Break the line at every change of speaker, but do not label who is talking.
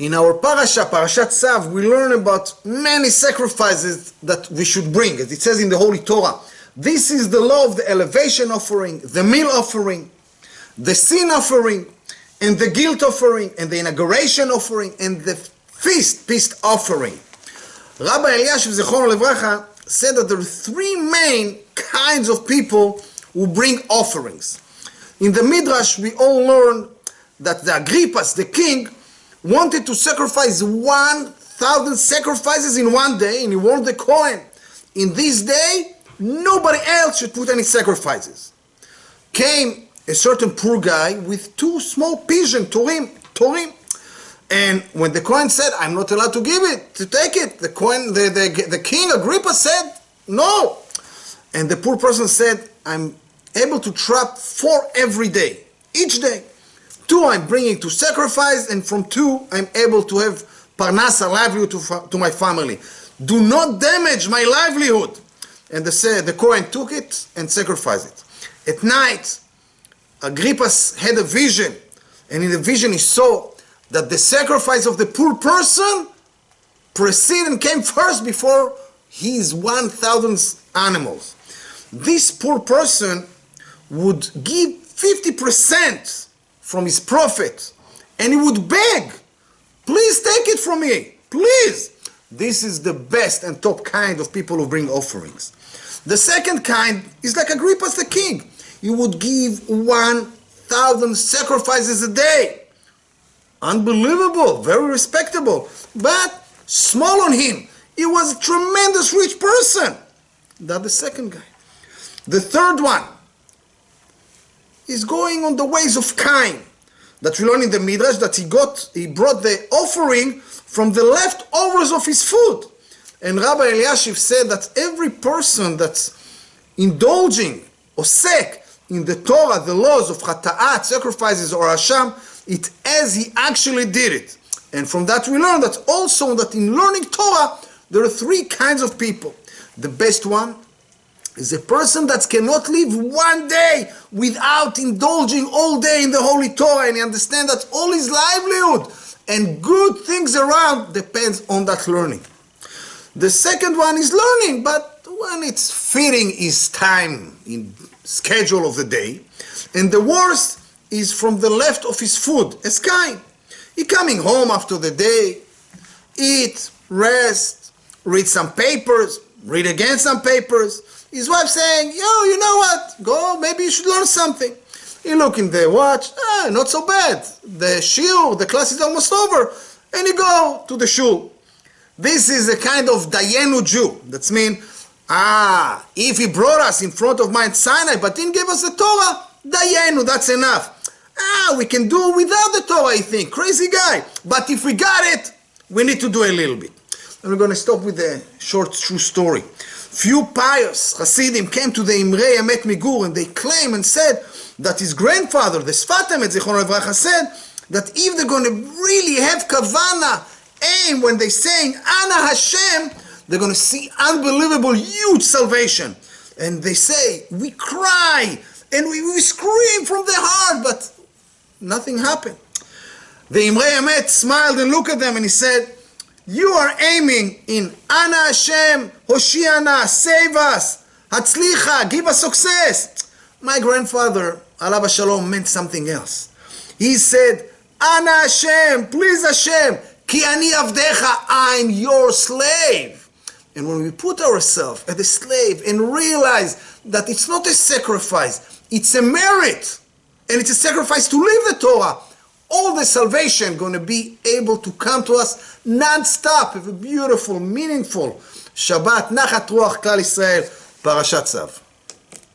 In our parashah, Parashat Tzav, we learn about many sacrifices that we should bring. As it says in the Holy Torah, this is the law of the elevation offering, the meal offering, the sin offering, and the guilt offering, and the inauguration offering, and the feast offering. Rabbi Eliashiv Zichrono Levracha said that there are three main kinds of people who bring offerings. In the Midrash, we all learn that the Agrippas, the king, wanted to sacrifice 1,000 sacrifices in one day, and he warned the Kohen, in this day, nobody else should put any sacrifices. Came a certain poor guy with two small pigeons, torim. And when the Kohen said, I'm not allowed to give it, to take it, the king Agrippa said, no. And the poor person said, I'm able to trap 4 every day, each day. 2 I'm bringing to sacrifice, and from 2 I'm able to have parashah, livelihood to my family. Do not damage my livelihood. And the Kohen took it and sacrificed it. At night, Agrippa had a vision, and in the vision he saw that the sacrifice of the poor person preceded and came first before his 1,000 animals. This poor person would give 50% from his profit, and he would beg, please take it from me, please. This is the best and top kind of people who bring offerings. The second kind is like Agrippas the king. He would give 1,000 sacrifices a day. Unbelievable, very respectable, but small on him. He was a tremendous rich person. That's the second guy. The third one is going on the ways of Cain, that we learn in the Midrash that he brought the offering from the leftovers of his food. And Rabbi Eliashiv said that every person that's indulging or osek in the Torah, the laws of chata'at, sacrifices or asham, it as he actually did it. And from that we learn that also that in learning Torah, there are 3 kinds of people. The best one is a person that cannot live one day without indulging all day in the Holy Torah, and he understands that all his livelihood and good things around depends on that learning. The second one is learning, but when it's fitting his time in schedule of the day. And the worst is from the left of his food, as Cain. He coming home after the day, eat, rest, read some papers, read again some papers. His wife saying, yo, you know what, go, maybe you should learn something. He look in the watch, not so bad. The shiur, the class is almost over. And he go to the shul. This is a kind of Dayenu Jew. That's mean, if he brought us in front of Mount Sinai but didn't give us the Torah, Dayenu, that's enough. We can do without the Torah, I think. Crazy guy. But if we got it, we need to do a little bit. And we're going to stop with a short true story. Few pious Hasidim came to the Imrei Emet Migur, and they claim and said that his grandfather, the Sfat Emet Zichrono Levracha, said that if they're going to really have kavana, aim, when they're saying Ana Hashem, they're going to see unbelievable, huge salvation. And they say, we cry, and we scream from the heart, but nothing happened. The Imrei Emet smiled and looked at them, and he said, you are aiming in Ana Hashem, Hoshiana, save us, Hatzlicha, give us success. My grandfather, Alav Shalom, meant something else. He said, Ana Hashem, please Hashem, Ki ani avdecha, I'm your slave. And when we put ourselves as a slave and realize that it's not a sacrifice, it's a merit, and it's a sacrifice to live the Torah, all the salvation going to be able to come to us non-stop. Have a beautiful, meaningful Shabbat, Nachat Ruach, Klal Yisrael, Parashat Tzav.